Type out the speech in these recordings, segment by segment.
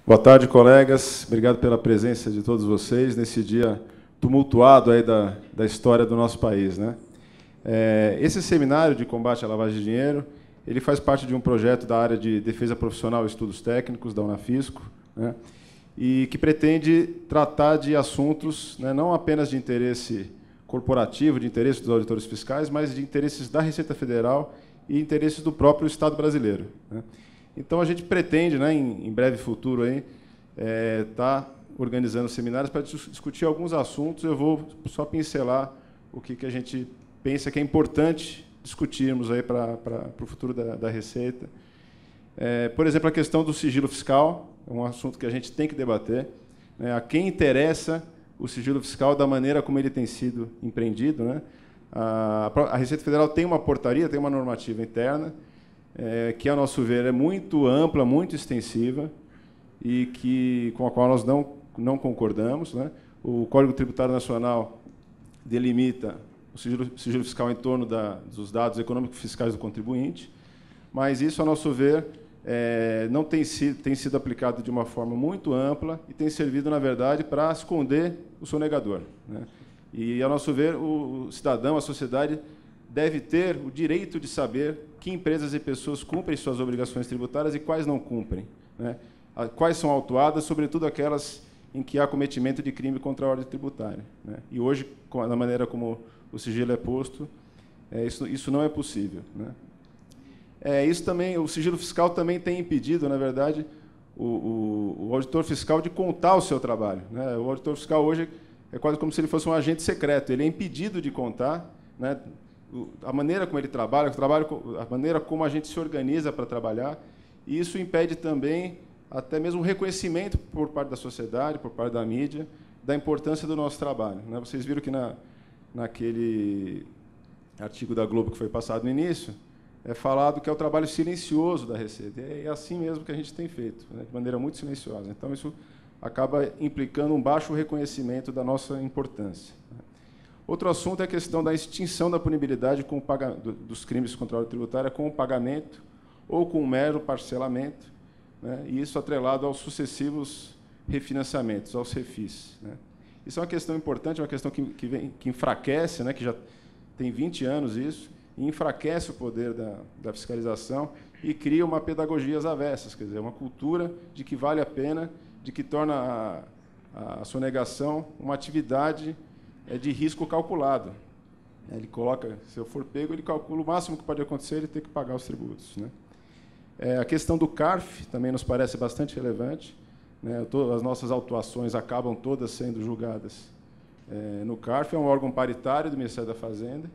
Boa tarde, colegas. Obrigado pela presença de todos vocês nesse dia tumultuado aí da história do nosso país, né? Esse seminário de combate à lavagem de dinheiro, ele faz parte de um projeto da área de defesa profissional e estudos técnicos da Unafisco, né? E que pretende tratar de assuntos, né, não apenas de interesse corporativo, de interesse dos auditores fiscais, mas de interesses da Receita Federal e interesses do próprio Estado brasileiro, né? Então, a gente pretende, né, em breve futuro, estar organizando seminários para discutir alguns assuntos. Eu vou só pincelar o que a gente pensa que é importante discutirmos aí para o futuro da Receita. Por exemplo, a questão do sigilo fiscal, é um assunto que a gente tem que debater, né? A quem interessa o sigilo fiscal da maneira como ele tem sido empreendido, né? A Receita Federal tem uma portaria, tem uma normativa interna, que, a nosso ver, é muito ampla, muito extensiva, e com a qual nós não concordamos, né? O Código Tributário Nacional delimita o sigilo fiscal em torno dos dados econômicos fiscais do contribuinte, mas isso, a nosso ver, não tem sido aplicado de uma forma muito ampla e tem servido, na verdade, para esconder o sonegador, né? E, a nosso ver, o cidadão, a sociedade, deve ter o direito de saber que empresas e pessoas cumprem suas obrigações tributárias e quais não cumprem, né? Quais são autuadas, sobretudo aquelas em que há cometimento de crime contra a ordem tributária, né? E hoje, da maneira como o sigilo é posto, isso não é possível, né? Isso também, o sigilo fiscal também tem impedido, na verdade, o auditor fiscal de contar o seu trabalho, né? O auditor fiscal hoje é quase como se ele fosse um agente secreto. Ele é impedido de contar, né, a maneira como ele trabalha, a maneira como a gente se organiza para trabalhar, e isso impede também até mesmo o reconhecimento por parte da sociedade, por parte da mídia, da importância do nosso trabalho, né? Vocês viram que naquele artigo da Globo que foi passado no início, é falado que é o trabalho silencioso da Receita. É assim mesmo que a gente tem feito, né, de maneira muito silenciosa. Então, isso acaba implicando um baixo reconhecimento da nossa importância. Outro assunto é a questão da extinção da punibilidade dos crimes contra a ordem tributária com o pagamento ou com um mero parcelamento, né, e isso atrelado aos sucessivos refinanciamentos, aos refis, né. Isso é uma questão importante, uma questão que enfraquece, né, que já tem 20 anos isso, e enfraquece o poder da fiscalização e cria uma pedagogia às avessas, quer dizer, uma cultura de que vale a pena, de que torna a sonegação uma atividade de risco calculado. Ele coloca, se eu for pego, ele calcula o máximo que pode acontecer, ele tem que pagar os tributos, né? A questão do CARF também nos parece bastante relevante, né? As nossas autuações acabam todas sendo julgadas no CARF, é um órgão paritário do Ministério da Fazenda,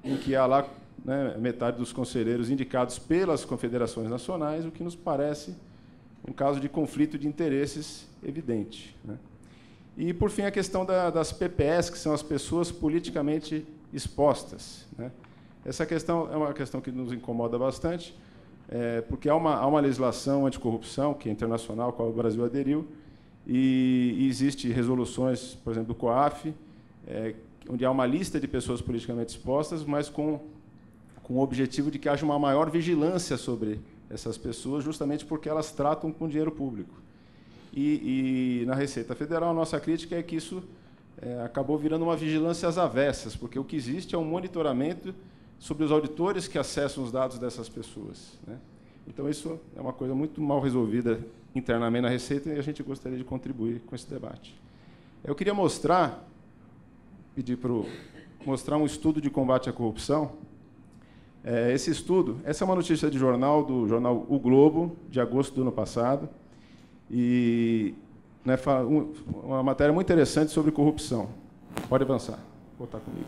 em que há lá, né, metade dos conselheiros indicados pelas confederações nacionais, o que nos parece um caso de conflito de interesses evidente, né? E, por fim, a questão das PPS, que são as pessoas politicamente expostas, né? Essa questão é uma questão que nos incomoda bastante, porque há uma legislação anticorrupção, que é internacional, a qual o Brasil aderiu, e existe resoluções, por exemplo, do COAF, onde há uma lista de pessoas politicamente expostas, mas com o objetivo de que haja uma maior vigilância sobre essas pessoas, justamente porque elas tratam com dinheiro público. E na Receita Federal, a nossa crítica é que isso acabou virando uma vigilância às avessas, porque o que existe é um monitoramento sobre os auditores que acessam os dados dessas pessoas, né? Então, isso é uma coisa muito mal resolvida internamente na Receita e a gente gostaria de contribuir com esse debate. Eu queria pedir para mostrar um estudo de combate à corrupção. Esse estudo, essa é uma notícia do jornal O Globo, de agosto do ano passado, e, né, uma matéria muito interessante sobre corrupção. Pode avançar. Vou botar comigo.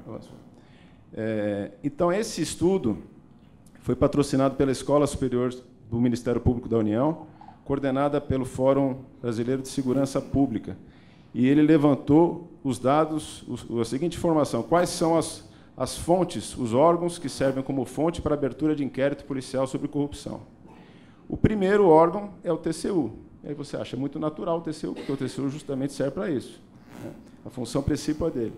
Avançou. Então, esse estudo foi patrocinado pela Escola Superior do Ministério Público da União, coordenada pelo Fórum Brasileiro de Segurança Pública. E ele levantou os dados, a seguinte informação: quais são as fontes, os órgãos que servem como fonte para a abertura de inquérito policial sobre corrupção. O primeiro órgão é o TCU. Aí você acha muito natural o TCU, porque o TCU justamente serve para isso, né? A função principal dele.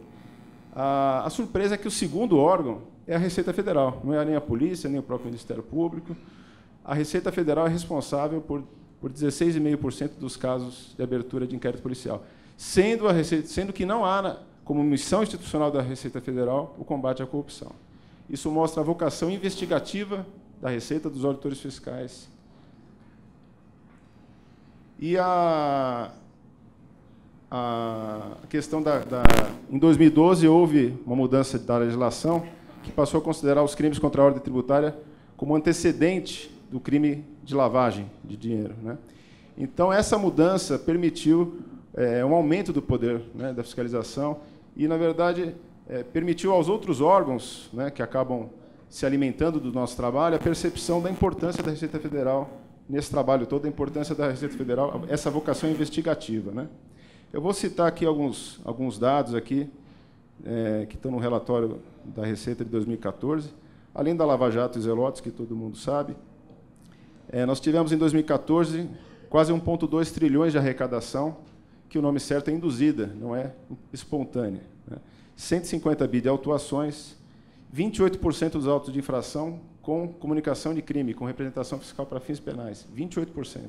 A surpresa é que o segundo órgão é a Receita Federal, não é nem a polícia, nem o próprio Ministério Público. A Receita Federal é responsável por por 16,5% dos casos de abertura de inquérito policial, sendo que não há, como missão institucional da Receita Federal, o combate à corrupção. Isso mostra a vocação investigativa da Receita, dos auditores fiscais. E a questão em 2012, houve uma mudança da legislação que passou a considerar os crimes contra a ordem tributária como antecedente do crime de lavagem de dinheiro, né? Então, essa mudança permitiu um aumento do poder, né, da fiscalização e, na verdade, permitiu aos outros órgãos, né, que acabam se alimentando do nosso trabalho, a percepção da importância da Receita Federal nesse trabalho todo, a importância da Receita Federal, essa vocação investigativa, né? Eu vou citar aqui alguns dados aqui, que estão no relatório da Receita de 2014, além da Lava Jato e Zelotes, que todo mundo sabe. Nós tivemos, em 2014, quase 1,2 trilhões de arrecadação, que o nome certo é induzida, não é espontânea, né? 150 bi de autuações, 28% dos autos de infração com comunicação de crime, com representação fiscal para fins penais, 28%.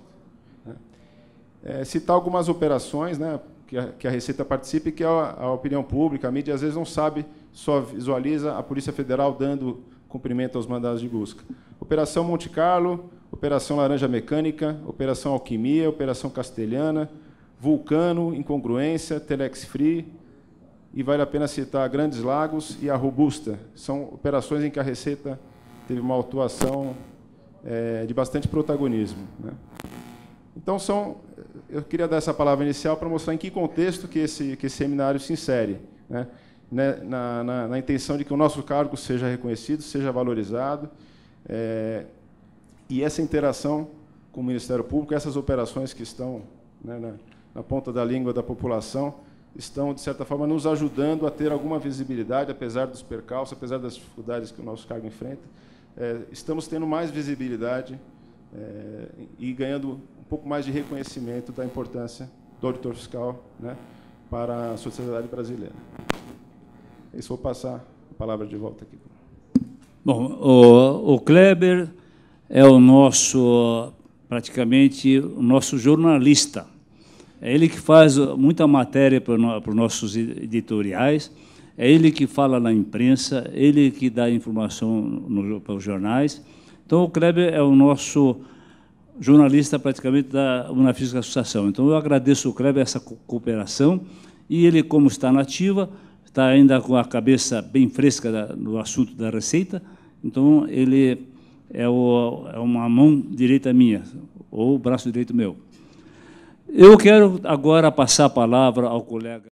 Né? Citar algumas operações, né, que a Receita participa e que a opinião pública, a mídia, às vezes não sabe, só visualiza a Polícia Federal dando cumprimento aos mandados de busca. Operação Monte Carlo, Operação Laranja Mecânica, Operação Alquimia, Operação Castelhana, Vulcano, Incongruência, Telex Free, e vale a pena citar Grandes Lagos e a Robusta. São operações em que a Receita teve uma atuação de bastante protagonismo, né? Então, eu queria dar essa palavra inicial para mostrar em que contexto que esse seminário se insere, né? Na intenção de que o nosso cargo seja reconhecido, seja valorizado, e essa interação com o Ministério Público, essas operações que estão, né, na ponta da língua da população, estão, de certa forma, nos ajudando a ter alguma visibilidade, apesar dos percalços, apesar das dificuldades que o nosso cargo enfrenta. Estamos tendo mais visibilidade e ganhando um pouco mais de reconhecimento da importância do auditor fiscal, né, para a sociedade brasileira. Isso, vou passar a palavra de volta aqui. Bom, o Kleber é o nosso, praticamente, o nosso jornalista. É ele que faz muita matéria para os nossos editoriais, é ele que fala na imprensa, ele que dá informação para os jornais. Então, o Kleber é o nosso jornalista, praticamente, da Unafisca Associação. Então, eu agradeço ao Kleber essa cooperação, e ele, como está na ativa, está ainda com a cabeça bem fresca no assunto da Receita, então ele é uma mão direita minha, ou o braço direito meu. Eu quero agora passar a palavra ao colega